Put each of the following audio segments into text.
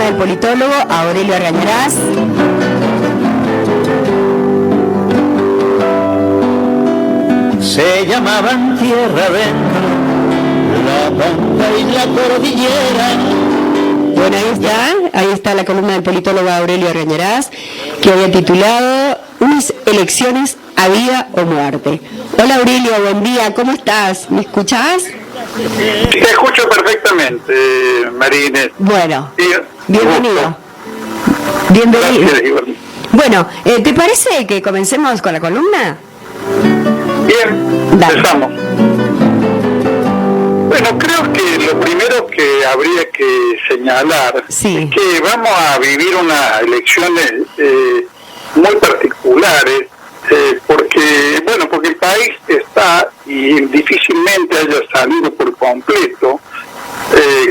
del politólogo Aurelio Argañarás. Se llamaban tierra adentro, la pampa y la cordillera. Bueno, ahí está la columna del politólogo Aurelio Argañarás, que había titulado Unas elecciones a vida o muerte. Hola Aurelio, buen día, ¿cómo estás? ¿Me escuchás? Te escucho perfectamente, Marínez. Bueno, Sí, bienvenido. Bienvenido. Gracias. Bueno, ¿te parece que comencemos con la columna? Bien, Dale. empezamos. Bueno, creo que lo primero que habría que señalar Sí. es que vamos a vivir unas elecciones muy particulares, porque el país está y difícilmente haya salido por completo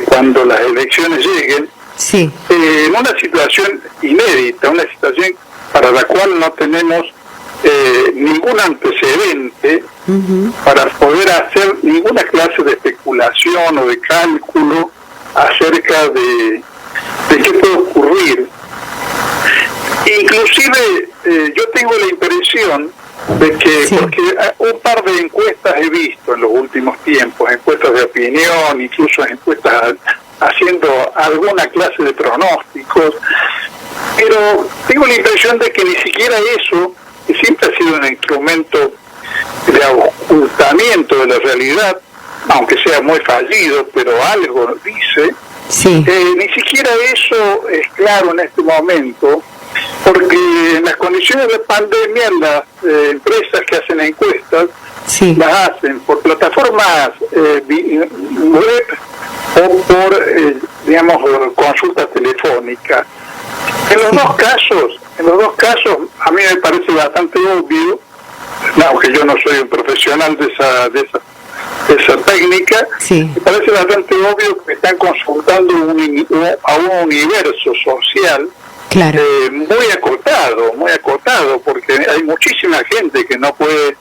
cuando las elecciones lleguen, Sí. en una situación inédita, una situación para la cual no tenemos ningún antecedente para poder hacer ninguna clase de especulación o de cálculo acerca de qué puede ocurrir. Inclusive yo tengo la impresión de que, Sí. porque un par de encuestas he visto en los últimos tiempos, encuestas de opinión, incluso encuestas haciendo alguna clase de pronósticos, pero tengo la impresión de que ni siquiera eso, que siempre ha sido un instrumento de ocultamiento de la realidad, aunque sea muy fallido, pero algo dice, Sí. ni siquiera eso es claro en este momento, porque en las condiciones de pandemia las empresas que hacen encuestas Sí. las hacen por plataformas web o por consultas telefónicas. En los dos casos a mí me parece bastante obvio, aunque yo no soy un profesional de esa técnica, Sí. me parece bastante obvio que están consultando a un universo social Claro. muy acotado, porque hay muchísima gente que no puede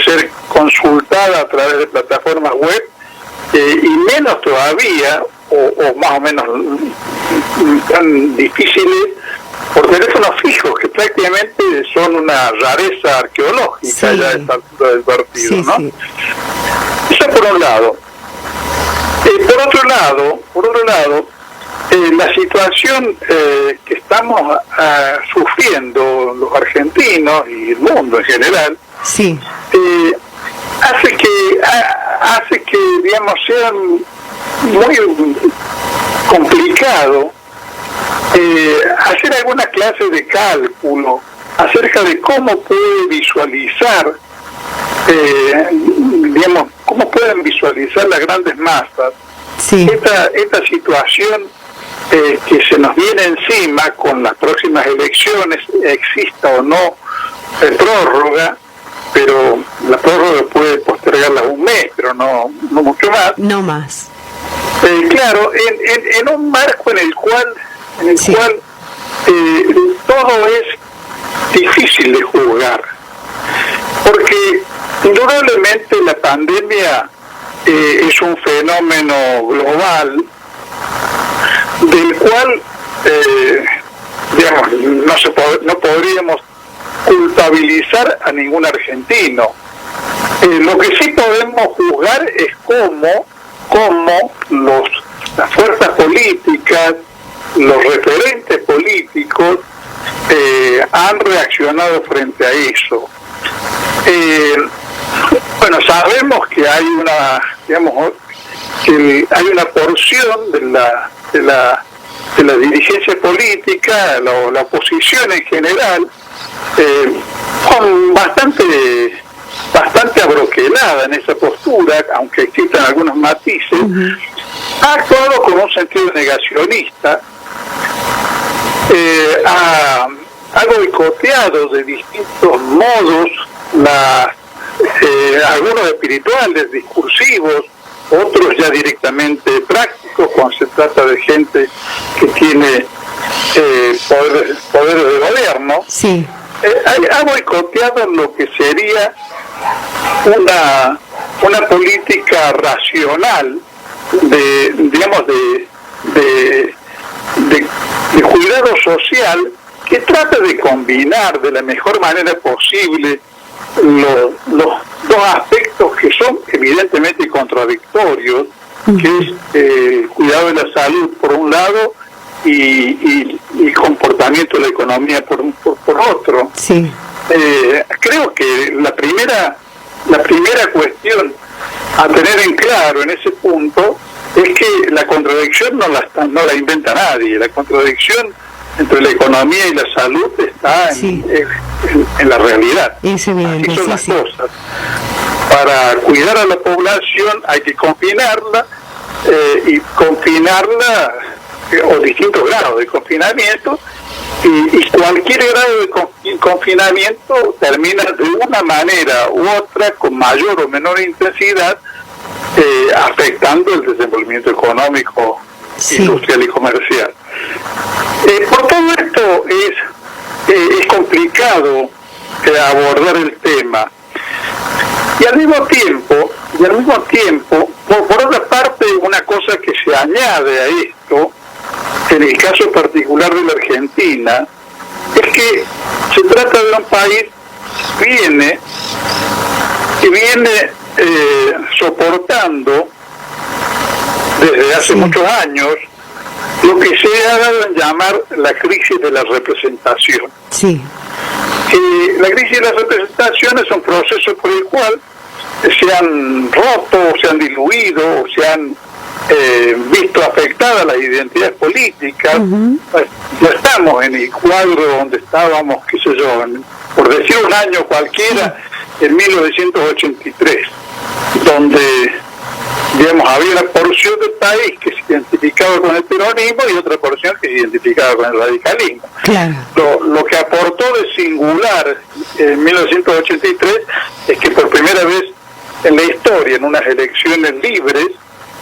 ser consultada a través de plataformas web, y menos todavía, o más o menos tan difíciles, por teléfonos fijos, que prácticamente son una rareza arqueológica. Sí. Ya a esta altura del partido, Sí, ¿no? sí. Eso por un lado. Por otro lado, la situación que estamos sufriendo los argentinos y el mundo en general, Sí. hace que digamos sea muy complicado hacer alguna clase de cálculo acerca de cómo puede visualizar cómo pueden visualizar las grandes masas Sí. esta situación que se nos viene encima con las próximas elecciones, exista o no prórroga, pero la prórroga puede postergarla un mes, pero no mucho más. No más. Claro, en un marco en el cual Sí. todo es difícil de juzgar, porque indudablemente la pandemia es un fenómeno global del cual no podríamos culpabilizar a ningún argentino. Lo que sí podemos juzgar es cómo las fuerzas políticas, los referentes políticos han reaccionado frente a eso. Sabemos que hay una porción de la dirigencia política, la oposición en general, con bastante abroquelada en esa postura, aunque existan algunos matices, ha actuado con un sentido negacionista, ha boicoteado de distintos modos algunos espirituales, discursivos, otros ya directamente prácticos, cuando se trata de gente que tiene poder de gobierno. Sí. Ha boicoteado lo que sería una política racional de de cuidado social que trata de combinar de la mejor manera posible los dos aspectos que son evidentemente contradictorios, que es cuidado de la salud por un lado y comportamiento de la economía por otro. Sí. Creo que la primera cuestión a tener en claro en ese punto es que la contradicción no la inventa nadie. La contradicción entre la economía y la salud está en la realidad. Es evidente. Así son las cosas. Para cuidar a la población hay que confinarla y confinarla o distintos grados de confinamiento, y cualquier grado de confinamiento termina de una manera u otra, con mayor o menor intensidad, afectando el desenvolvimiento económico, industrial y comercial. Por todo esto es complicado abordar el tema, y al mismo tiempo, por otra parte, una cosa que se añade a esto, en el caso particular de la Argentina, es que se trata de un país que viene soportando desde hace muchos años lo que se ha dado en llamar la crisis de la representación. Sí. La crisis de la representación es un proceso por el cual se han roto, se han diluido, se han visto afectadas las identidades políticas. No estamos en el cuadro donde estábamos, qué sé yo, por decir un año cualquiera, en 1983, donde, digamos, había una porción del país que se identificaba con el peronismo y otra porción que se identificaba con el radicalismo. Claro. Lo que aportó de singular en 1983 es que por primera vez en la historia, en unas elecciones libres,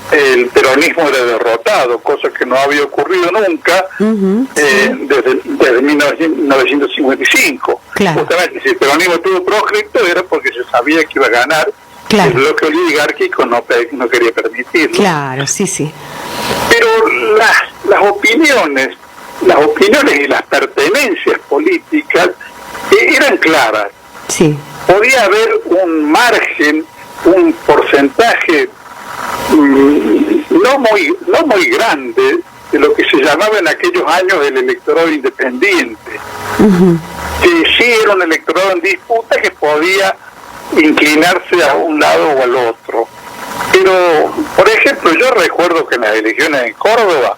el peronismo era derrotado, cosa que no había ocurrido nunca desde 1955. Claro. Justamente, si el peronismo estuvo proscripto era porque se sabía que iba a ganar. Claro. El bloque oligárquico no quería permitirlo. Claro, sí. Pero las opiniones y las pertenencias políticas eran claras. Sí. Podía haber un margen, un porcentaje no muy grande de lo que se llamaba en aquellos años el electorado independiente, que sí era un electorado en disputa que podía inclinarse a un lado o al otro. Pero, por ejemplo, yo recuerdo que en las elecciones en Córdoba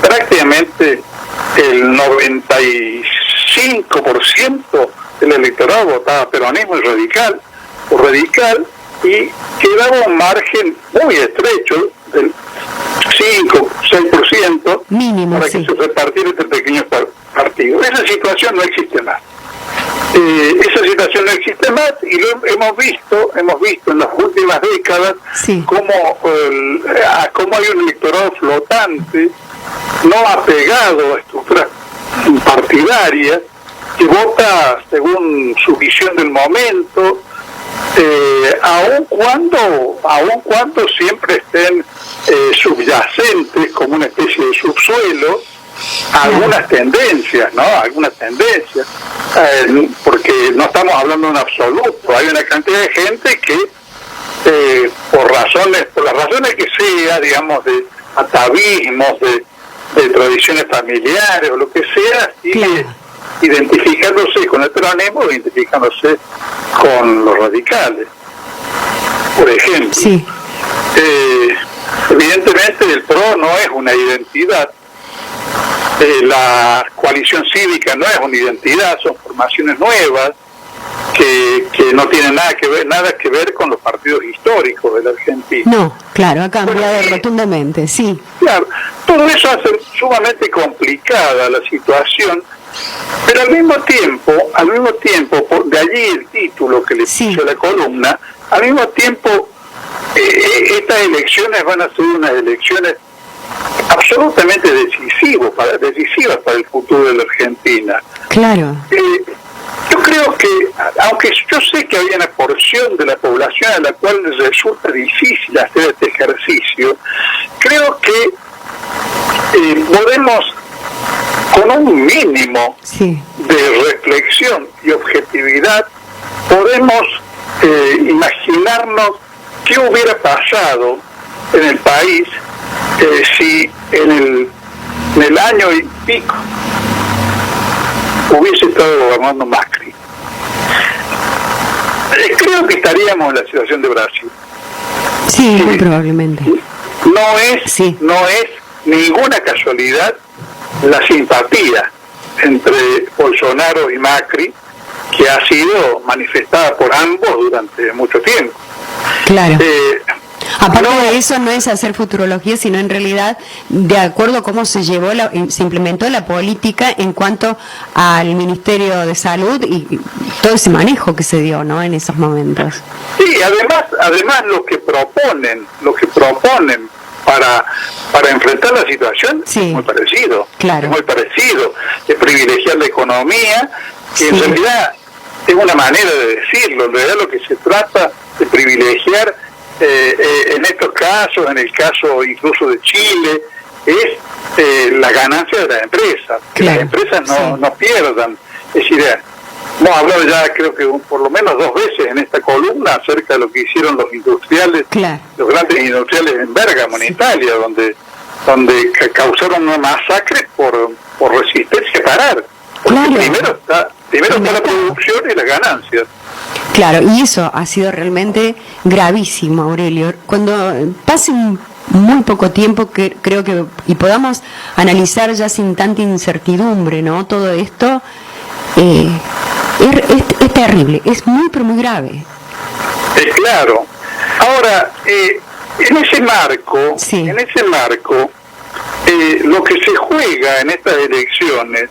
prácticamente el 95% del electorado votaba peronismo y radical, y quedaba un margen muy estrecho del 5-6% mínimo, para que se repartiera entre pequeños partidos. Esa situación no existe más. Y lo hemos visto en las últimas décadas cómo hay un electorado flotante, no apegado a estructuras partidarias, que vota según su visión del momento, aun cuando siempre estén subyacentes como una especie de subsuelo algunas tendencias, porque no estamos hablando en absoluto. Hay una cantidad de gente que por las razones que sea, digamos, de atavismos, de tradiciones familiares o lo que sea, sigue identificándose con el peronismo o identificándose con los radicales, por ejemplo. Sí. Evidentemente el PRO no es una identidad, la coalición cívica no es una identidad, son formaciones nuevas que no tienen nada que ver con los partidos históricos de la Argentina. No, claro, ha cambiado rotundamente, sí. Claro, todo eso hace sumamente complicada la situación, pero al mismo tiempo, de allí el título que le puse a la columna, al mismo tiempo estas elecciones van a ser unas elecciones absolutamente decisivas para el futuro de la Argentina. Claro. Yo creo que, aunque yo sé que hay una porción de la población a la cual les resulta difícil hacer este ejercicio, creo que podemos, con un mínimo Sí. de reflexión y objetividad, podemos imaginarnos qué hubiera pasado en el país si en el año y pico hubiese estado gobernando Macri. Creo que estaríamos en la situación de Brasil. Sí, muy probablemente. No es ninguna casualidad la simpatía entre Bolsonaro y Macri, que ha sido manifestada por ambos durante mucho tiempo. Claro. Aparte de eso, no es hacer futurología, sino en realidad, de acuerdo a cómo se se implementó la política en cuanto al Ministerio de Salud y todo ese manejo que se dio, ¿no?, en esos momentos. Sí, además lo que proponen para enfrentar la situación Sí. es muy parecido. Claro. Es muy parecido. De privilegiar la economía, que en Sí. realidad es una manera de decirlo. En realidad lo que se trata de privilegiar en estos casos, en el caso incluso de Chile, es la ganancia de las empresas. Que Claro. las empresas Sí. no pierdan. Es decir, hemos hablado ya creo que por lo menos 2 veces en esta columna acerca de lo que hicieron los industriales, Claro. los grandes industriales en Bérgamo, en Italia, donde causaron una masacre por resistencia a parar. Porque Claro. primero está la producción y las ganancias. Claro, y eso ha sido realmente gravísimo, Aurelio. Cuando pase muy poco tiempo, que creo que y podamos analizar ya sin tanta incertidumbre, ¿no?, todo esto, es terrible, es muy pero muy grave. Claro. Ahora, en ese marco, Sí. lo que se juega en estas elecciones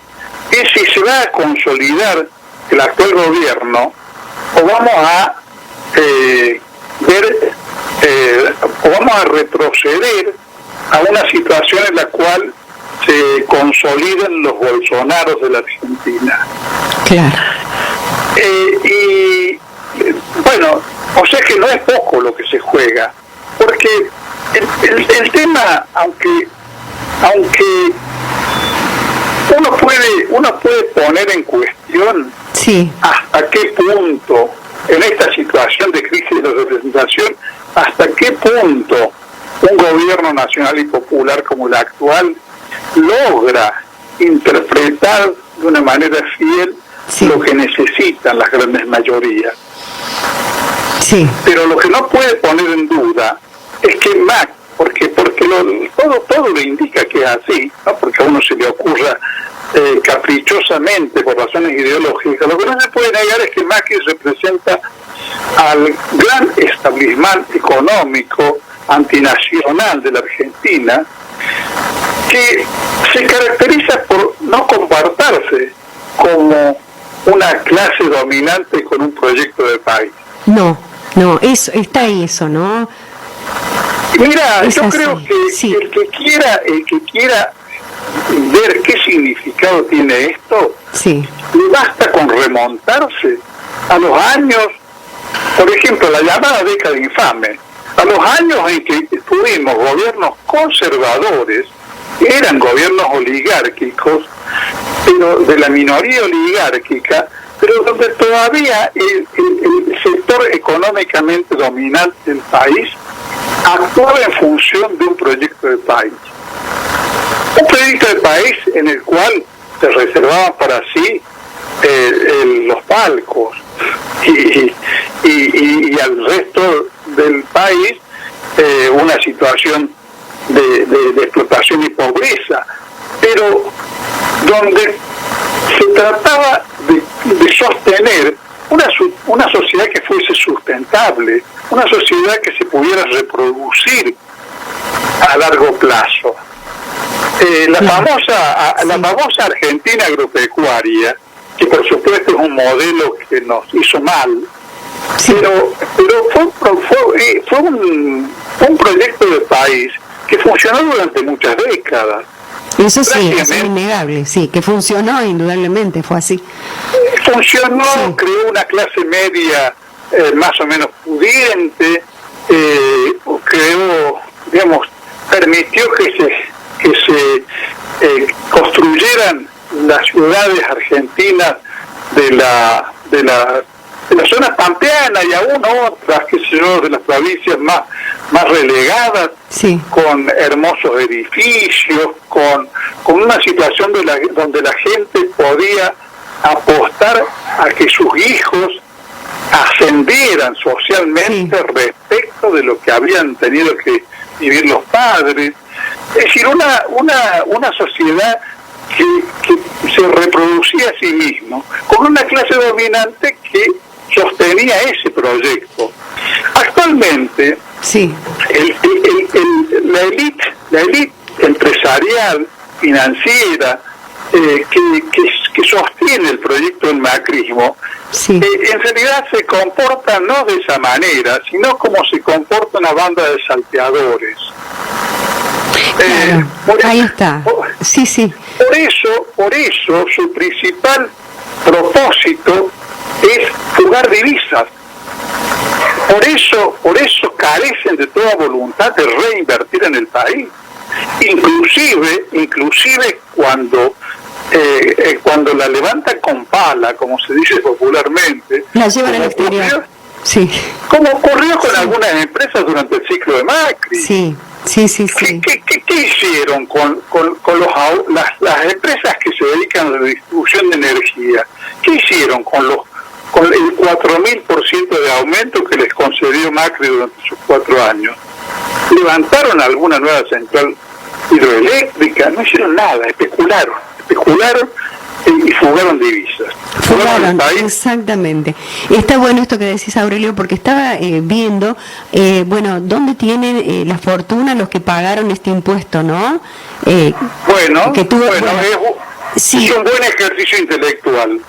es si se va a consolidar el actual gobierno o vamos a o vamos a retroceder a una situación en la cual se consoliden los Bolsonaros de la Argentina. Claro. Bueno, o sea que no es poco lo que se juega, porque el tema, aunque uno puede poner en cuestión Sí. hasta qué punto, en esta situación de crisis de representación, hasta qué punto un gobierno nacional y popular como el actual logra interpretar de una manera fiel Sí. lo que necesitan las grandes mayorías. Sí. Pero lo que no puede poner en duda es que Mac, porque todo le indica que es así, ¿no? Porque a uno se le ocurra caprichosamente por razones ideológicas, lo que no se puede negar es que Macri representa al gran establishment económico antinacional de la Argentina, que se caracteriza por no comportarse como una clase dominante con un proyecto de país. No, está eso, ¿no? Mira, Es yo así, creo que sí. el que quiera ver qué significado tiene esto, Sí. le basta con remontarse a los años, por ejemplo, la llamada década infame, a los años en que tuvimos gobiernos conservadores, eran gobiernos oligárquicos, pero de la minoría oligárquica, pero donde todavía el sector económicamente dominante del país actuaba en función de un proyecto de país. Un proyecto de país en el cual se reservaban para sí los palcos y al resto del país una situación de explotación y pobreza, pero donde se trataba de sostener una sociedad que fuese sustentable, una sociedad que se pudiera reproducir a largo plazo. La famosa Argentina agropecuaria, que por supuesto es un modelo que nos hizo mal, Sí. pero fue un proyecto de país que funcionó durante muchas décadas. Eso sí, es Prácticamente. innegable, sí, que funcionó indudablemente, fue así. Funcionó, Sí. creó una clase media más o menos pudiente, creó, digamos, permitió que construyeran las ciudades argentinas de la zona pampeana y aún otras, qué sé yo, de las provincias más relegadas, Sí. con hermosos edificios, con una situación donde la gente podía apostar a que sus hijos ascendieran socialmente respecto de lo que habían tenido que vivir los padres. Es decir, una sociedad que se reproducía a sí mismo, con una clase dominante que sostenía ese proyecto. Actualmente, Sí. la élite empresarial, financiera, que sostiene el proyecto del macrismo, Sí. en realidad se comporta no de esa manera, sino como se comporta una banda de salteadores. Claro, ahí está. Sí, sí. Por eso su principal propósito es fugar divisas. Por eso carecen de toda voluntad de reinvertir en el país. Inclusive cuando la levantan con pala, como se dice popularmente, La llevan al exterior. Sí. como ocurrió con algunas empresas durante el ciclo de Macri. Sí. ¿Qué hicieron con las empresas que se dedican a la distribución de energía? ¿Qué hicieron con el 4.000% de aumento que les concedió Macri durante sus 4 años? ¿Levantaron alguna nueva central hidroeléctrica? No hicieron nada, especularon y fugaron divisas. Fugaron, exactamente. Está bueno esto que decís, Aurelio, porque estaba viendo, dónde tienen la fortuna los que pagaron este impuesto, ¿no? Es sí. un buen ejercicio intelectual.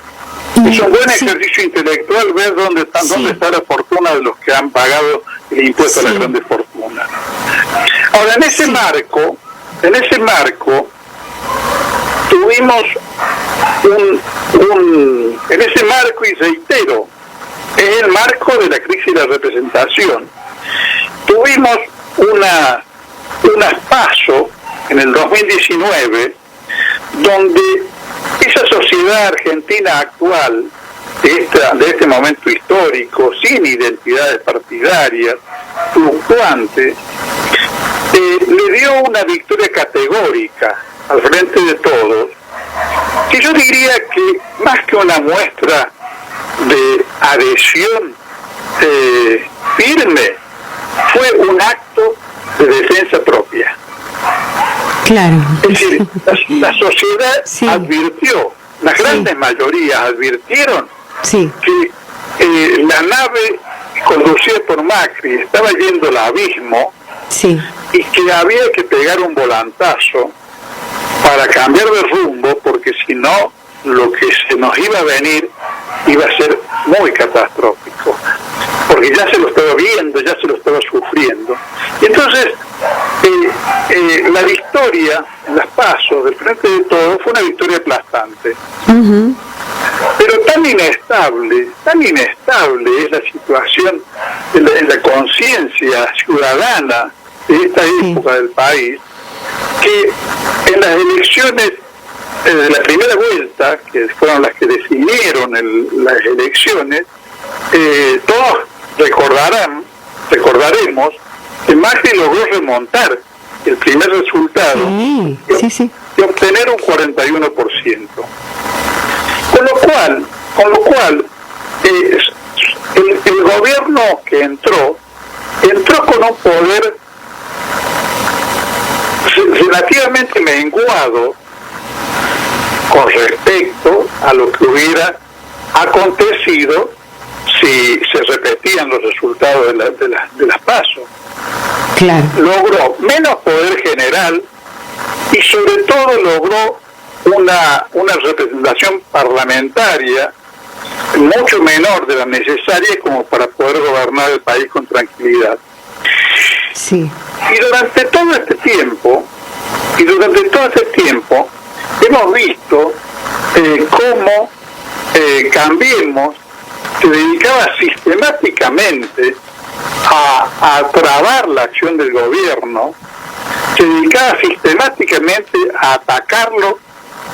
Es un buen ejercicio intelectual ver dónde está la fortuna de los que han pagado el impuesto a las grandes fortunas. Ahora, en ese marco, tuvimos en ese marco, y reitero, es el marco de la crisis de la representación. Tuvimos unas PASO en el 2019, donde esa sociedad argentina actual, de este momento histórico, sin identidades partidarias, fluctuante, le dio una victoria categórica al frente de todos, que yo diría que más que una muestra de adhesión firme, fue un acto de defensa propia. Claro. Es decir, la sociedad advirtió, las grandes mayorías advirtieron que la nave conducida por Macri estaba yendo al abismo y que había que pegar un volantazo para cambiar de rumbo, porque si no, lo que se nos iba a venir iba a ser muy catastrófico, porque ya se lo estaba viendo, ya se lo estaba sufriendo. Y entonces, la victoria en las PASO del Frente de Todos fue una victoria aplastante. Pero tan inestable es la situación en la conciencia ciudadana de esta época del país, que en las elecciones de la primera vuelta, que fueron las que definieron las elecciones, todos recordaremos que Macri logró remontar el primer resultado y obtener un 41%. Con lo cual el gobierno que entró con un poder relativamente menguado con respecto a lo que hubiera acontecido si se repetían los resultados de las PASO. Claro. Logró menos poder general y sobre todo logró una representación parlamentaria mucho menor de la necesaria como para poder gobernar el país con tranquilidad. Y durante todo este tiempo hemos visto cómo Cambiemos se dedicaba sistemáticamente a trabar la acción del gobierno, se dedicaba sistemáticamente a atacarlo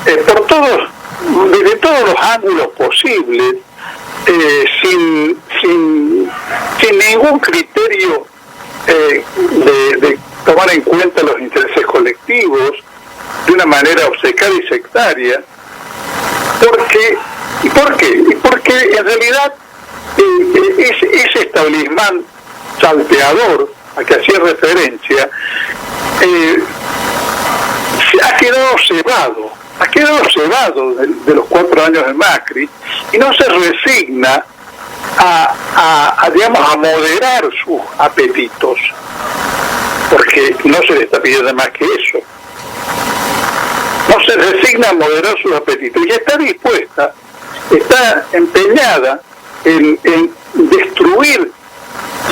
desde todos los ángulos posibles, sin ningún criterio de tomar en cuenta los intereses colectivos, de una manera obcecada y sectaria. ¿Por qué? Porque en realidad ese establismento salteador a que hacía referencia se ha quedado cebado de los 4 años de Macri, y no se resigna a moderar sus apetitos, porque no se le está pidiendo más que eso. No se resigna a moderar sus apetitos y está dispuesta, está empeñada en destruir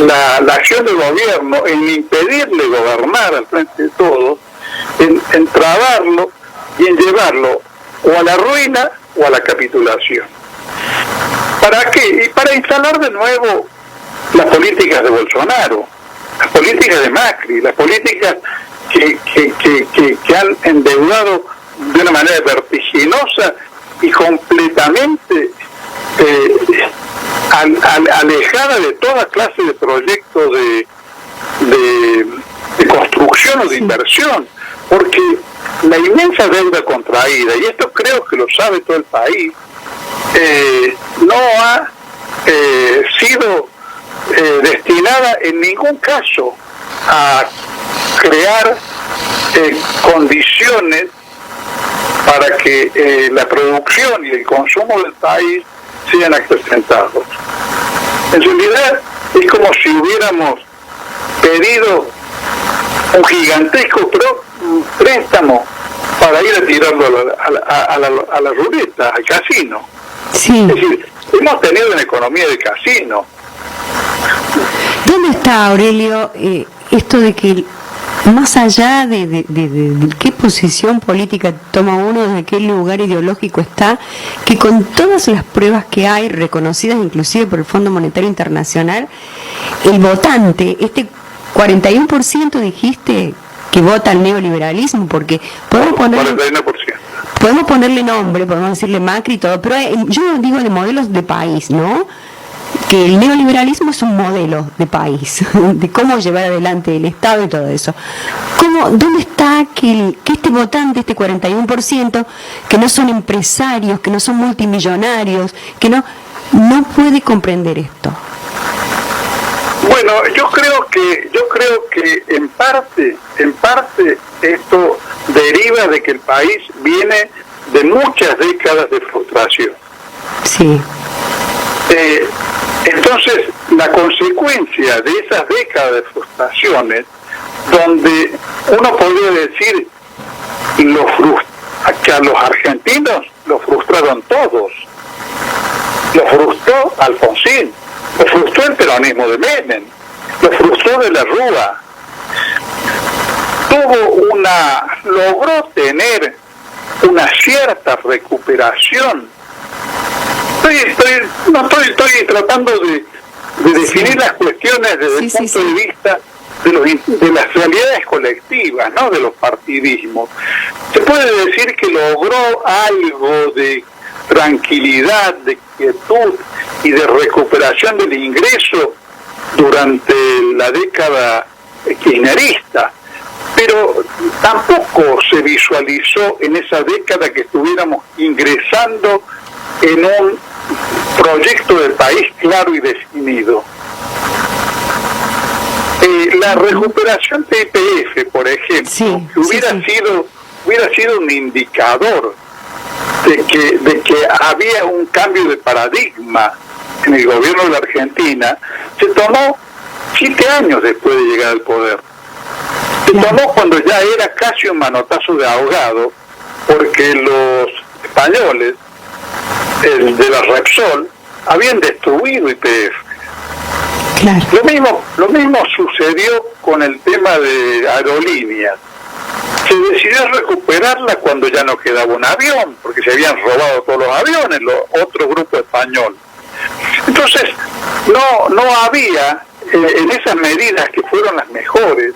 la acción del gobierno, en impedirle gobernar al frente de todos, en trabarlo y en llevarlo o a la ruina o a la capitulación. ¿Para qué? Y para instalar de nuevo las políticas de Bolsonaro, las políticas de Macri, las políticas que han endeudado de una manera vertiginosa y completamente alejada de toda clase de proyectos de construcción o de inversión, porque la inmensa deuda contraída, y esto creo que lo sabe todo el país, no ha sido destinada en ningún caso a crear condiciones para que la producción y el consumo del país sean acrecentados. En realidad es como si hubiéramos pedido un gigantesco préstamo para ir a tirarlo a la ruleta, al casino. Sí. Es decir, hemos tenido una economía de casino. ¿Dónde está, Aurelio, esto de que más allá de qué posición política toma uno, desde qué lugar ideológico está, que con todas las pruebas que hay, reconocidas inclusive por el Fondo Monetario Internacional, el votante, este 41% dijiste que vota al neoliberalismo, porque podemos ponerle nombre, podemos decirle Macri y todo, pero yo digo de modelos de país, ¿no? Que el neoliberalismo es un modelo de país, de cómo llevar adelante el Estado y todo eso. ¿Dónde está que este votante, este 41%, que no son empresarios, que no son multimillonarios, que no puede comprender esto? Bueno, yo creo que en parte esto deriva de que el país viene de muchas décadas de frustración. Sí. Entonces, la consecuencia de esas décadas de frustraciones, donde uno podría decir que a los argentinos los frustraron todos, los frustró Alfonsín, lo frustró el peronismo de Menem, lo frustró de la Rúa, logró tener una cierta recuperación. Estoy tratando de definir las cuestiones desde el punto de vista de las realidades colectivas, no de los partidismos. Se puede decir que logró algo de tranquilidad, de quietud y de recuperación del ingreso durante la década kirchnerista, pero tampoco se visualizó en esa década que estuviéramos ingresando en un proyecto del país claro y definido. La recuperación de YPF, por ejemplo, que hubiera sido un indicador de que había un cambio de paradigma en el gobierno de la Argentina, se tomó 7 años después de llegar al poder. Se tomó cuando ya era casi un manotazo de ahogado, porque los españoles de la Repsol habían destruido YPF. Claro. Lo mismo sucedió con el tema de aerolíneas. Se decidió recuperarla cuando ya no quedaba un avión, porque se habían robado todos los aviones, otro grupo español. Entonces, no había, en esas medidas que fueron las mejores,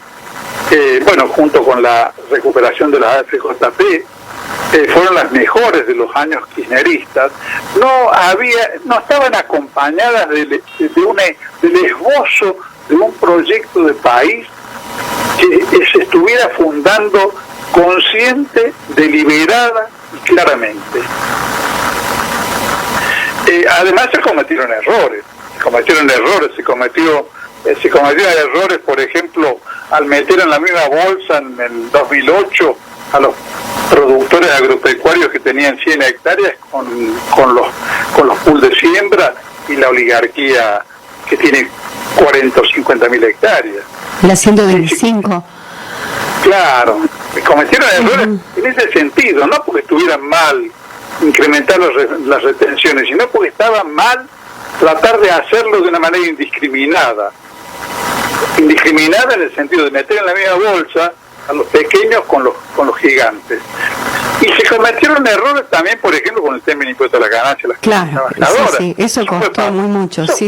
bueno, junto con la recuperación de la AFJP, fueron las mejores de los años kirchneristas, no estaban acompañadas del esbozo de un proyecto de país que se estuviera fundando consciente, deliberada y claramente. Además se cometieron errores, se cometieron errores, por ejemplo, al meter en la misma bolsa en el 2008 a los productores agropecuarios que tenían 100 hectáreas con los pools de siembra y la oligarquía que tiene 40 o 50 mil hectáreas. La 125. Claro, cometieron errores en ese sentido, no porque estuvieran mal incrementar las retenciones, sino porque estaba mal tratar de hacerlo de una manera indiscriminada en el sentido de meter en la misma bolsa a los pequeños con los gigantes. Y se cometieron errores también, por ejemplo, con el tema del impuesto a la ganancia de las trabajadoras. Sí, eso costó muy mucho, sí.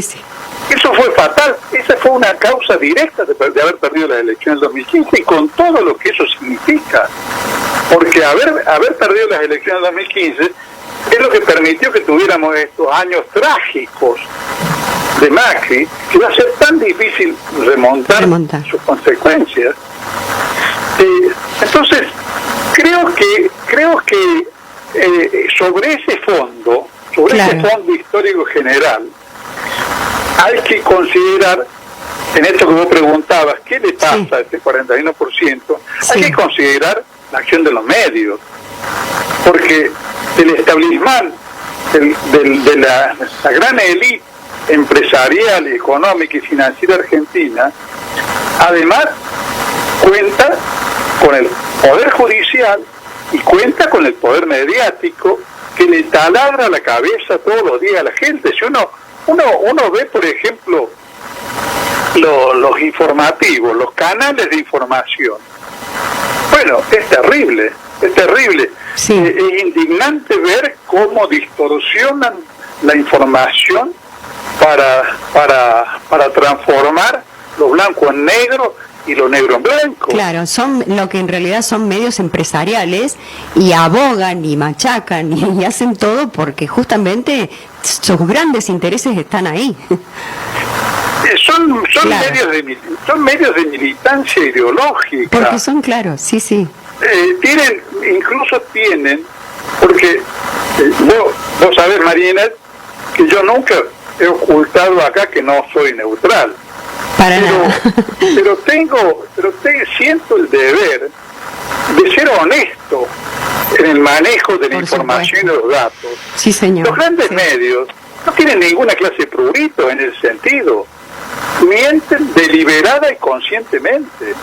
Eso fue fatal, esa fue una causa directa de haber perdido las elecciones del 2015 y con todo lo que eso significa. Porque haber perdido las elecciones del 2015 es lo que permitió que tuviéramos estos años trágicos de Macri, que va a ser tan difícil remontar. Sus consecuencias. Entonces, creo que sobre ese fondo histórico general, hay que considerar, en esto que vos preguntabas, ¿qué le pasa a este 41%? Hay que considerar la acción de los medios, porque el establishment de la gran élite empresarial, económica y financiera argentina, además cuenta con el poder judicial y cuenta con el poder mediático que le taladra la cabeza todos los días a la gente. Si uno ve, por ejemplo, los informativos, los canales de información, bueno, es terrible. Sí. Es indignante ver cómo distorsionan la información para transformar lo blanco en negro y lo negro en blanco. Claro, son lo que en realidad son medios empresariales y abogan y machacan y hacen todo porque justamente sus grandes intereses están ahí. Son medios de militancia ideológica. Porque son claros, sí. Tienen, porque vos sabés, Marina, que yo nunca he ocultado acá que no soy neutral. Pero siento el deber de ser honesto en el manejo de la información y de los datos. Sí, señor. Los grandes medios no tienen ninguna clase de prurito en ese sentido. Mienten deliberada y conscientemente.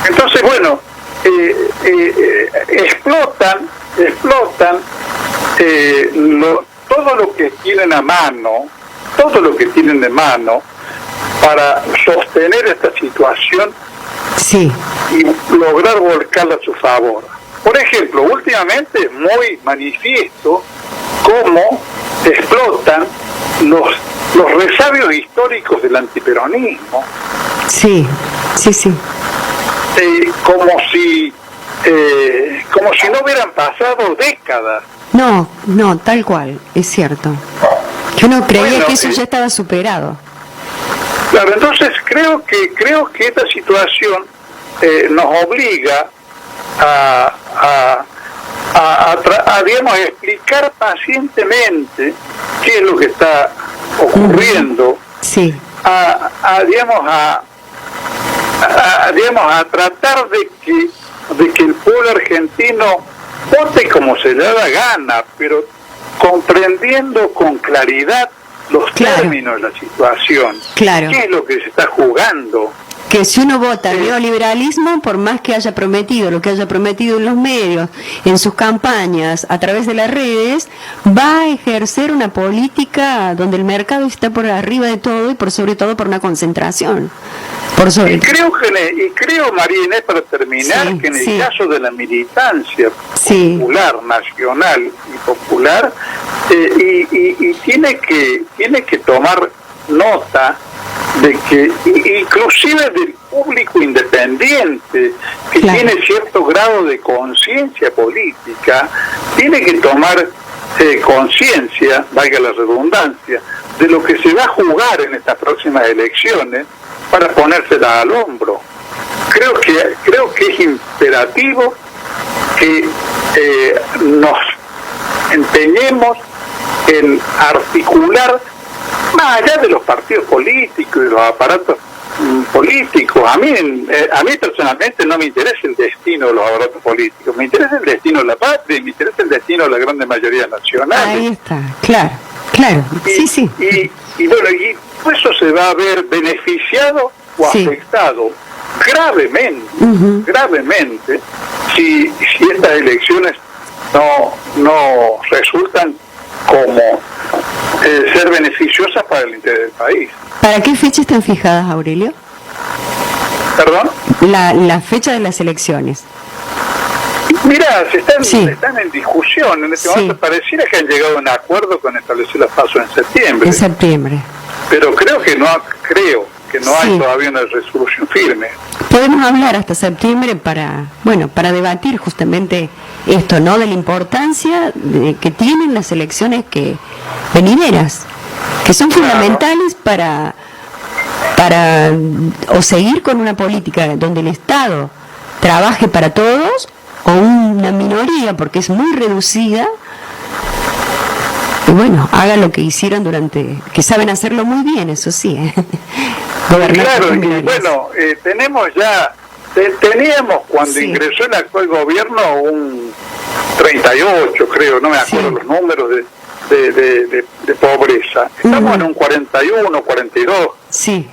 Entonces, bueno, explotan todo lo que tienen a mano, para sostener esta situación y lograr volcarla a su favor. Por ejemplo, últimamente es muy manifiesto cómo explotan los resabios históricos del antiperonismo. Sí. Como si no hubieran pasado décadas. No, tal cual, es cierto. Yo no creía que eso ya estaba superado. Claro, entonces creo que esta situación nos obliga a digamos, explicar pacientemente qué es lo que está ocurriendo. Sí. A tratar de que el pueblo argentino vote como se le da la gana, pero comprendiendo con claridad los términos de la situación. Claro. ¿Qué es lo que se está jugando? Que si uno vota neoliberalismo, por más que haya prometido lo que haya prometido en los medios, en sus campañas, a través de las redes, va a ejercer una política donde el mercado está por arriba de todo y por sobre todo por una concentración. Y creo, María Inés, para terminar, que en el caso de la militancia popular, nacional y popular, y tiene que tomar nota inclusive del público independiente que Claro. tiene cierto grado de conciencia política, tiene que tomar conciencia, valga la redundancia, de lo que se va a jugar en estas próximas elecciones para ponérsela al hombro. Creo que es imperativo que nos empeñemos en articular, más allá de los partidos políticos y de los aparatos políticos. A mí personalmente no me interesa el destino de los aparatos políticos, me interesa el destino de la patria, me interesa el destino de la grande mayoría nacional. Ahí está, claro. Sí. Y bueno, y eso se va a ver beneficiado o Sí. afectado gravemente si estas elecciones no resultan como ser beneficiosas para el interés del país. ¿Para qué fecha están fijadas, Aurelio? ¿Perdón? La fecha de las elecciones. Mira, Sí. están en discusión. En este Sí. momento pareciera que han llegado a un acuerdo con establecer las pasos en septiembre. En septiembre. Pero creo que no hay Sí. todavía una resolución firme. Podemos hablar hasta septiembre para debatir justamente esto, ¿no? De la importancia que tienen las elecciones venideras, que son fundamentales para o seguir con una política donde el Estado trabaje para todos o una minoría, porque es muy reducida, y bueno, haga lo que hicieron que saben hacerlo muy bien, eso sí, gobernar Claro, con y minorías. bueno, teníamos cuando Sí. ingresó el actual gobierno un 38, creo, no me acuerdo Sí. los números de pobreza. Estamos en un 41, 42, Sí,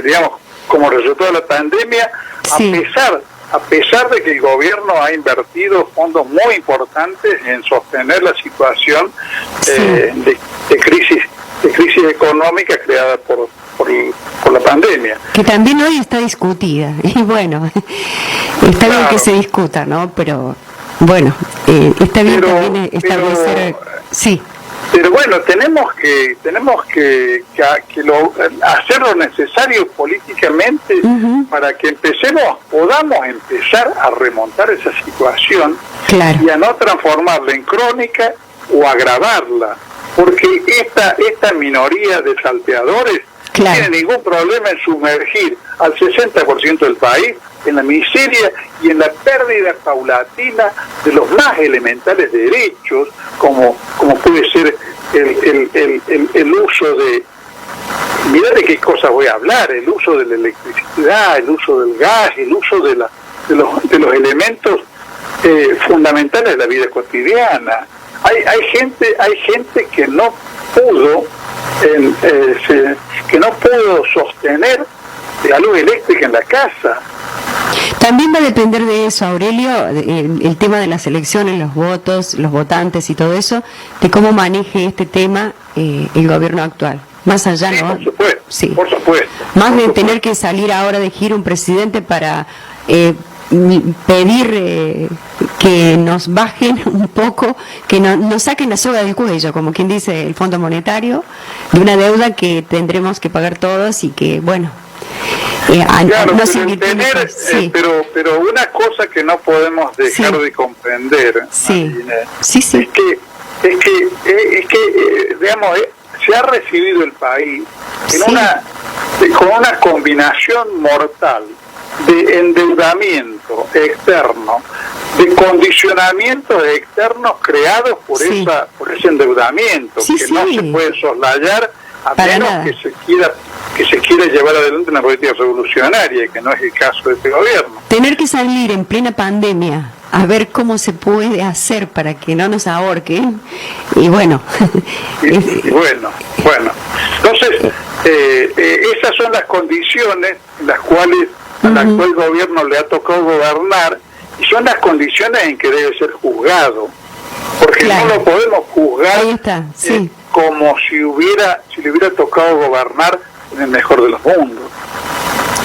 digamos, como resultado de la pandemia, Sí. a pesar de que el gobierno ha invertido fondos muy importantes en sostener la situación de crisis económica creada por la pandemia. que también hoy está discutida, y bueno, está bien Claro. que se discuta, ¿no? Pero bueno, está bien Pero- también establecer, sí, Pero bueno, tenemos que hacer lo necesario políticamente Ujú. para que podamos empezar a remontar esa situación Claro. y a no transformarla en crónica o agravarla, porque esta minoría de salteadores Claro. no tiene ningún problema en sumergir al 60% del país en la miseria y en la pérdida paulatina de los más elementales derechos, como puede ser el uso de, mirá de qué cosas voy a hablar, el uso de la electricidad, el uso del gas, el uso de los elementos fundamentales de la vida cotidiana. Hay gente que no pudo sostener la luz eléctrica en la casa. También va a depender de eso, Aurelio, el tema de las elecciones, los votos, los votantes y todo eso, de cómo maneje este tema el gobierno actual. Más allá, Sí, ¿no? por supuesto, Sí. por supuesto. Más por de supuesto. tener que salir ahora de gira un presidente para pedir que nos bajen un poco, que nos saquen la soga del cuello, como quien dice el Fondo Monetario, de una deuda que tendremos que pagar todos y que, bueno, Claro, no pero, se invirtió sí. pero una cosa que no podemos dejar Sí. de comprender, Sí. Marina, Sí. es que digamos, se ha recibido el país en Sí. con una combinación mortal de endeudamiento externo, de condicionamientos externos creados por Sí. por ese endeudamiento, Sí, que no sí. se puede soslayar a Para menos nada. que se quiera llevar adelante una política revolucionaria, que no es el caso de este gobierno. Tener que salir en plena pandemia a ver cómo se puede hacer para que no nos ahorquen, y bueno, Y bueno. Entonces, esas son las condiciones en las cuales al actual gobierno le ha tocado gobernar, y son las condiciones en que debe ser juzgado, porque Claro. no lo podemos juzgar Ahí está, sí. como si le hubiera tocado gobernar en el mejor de los mundos.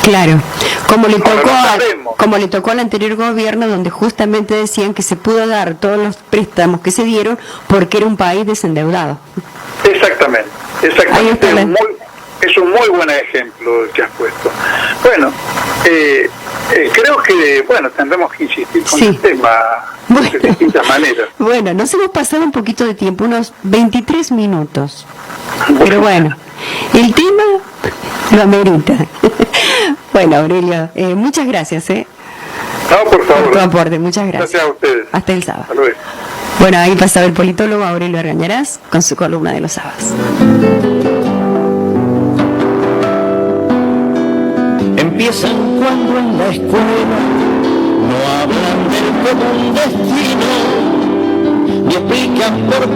claro, como le Ahora tocó no sabemos. como le tocó al anterior gobierno, donde justamente decían que se pudo dar todos los préstamos que se dieron porque era un país desendeudado. Exactamente. Ahí está la- Es un muy buen ejemplo el que has puesto. Bueno, creo que, tendremos que insistir con el tema de distintas maneras. Bueno, nos hemos pasado un poquito de tiempo, unos 23 minutos. Pero bueno, el tema lo amerita. Bueno, Aurelio, muchas gracias, No, por favor. por tu aporte, muchas gracias. Gracias a ustedes. Hasta el sábado. Hasta luego. Bueno, ahí pasaba el politólogo Aurelio Argañarás con su columna de los sábados. Empiezan cuando en la escuela no hablan del común destino, ni explican por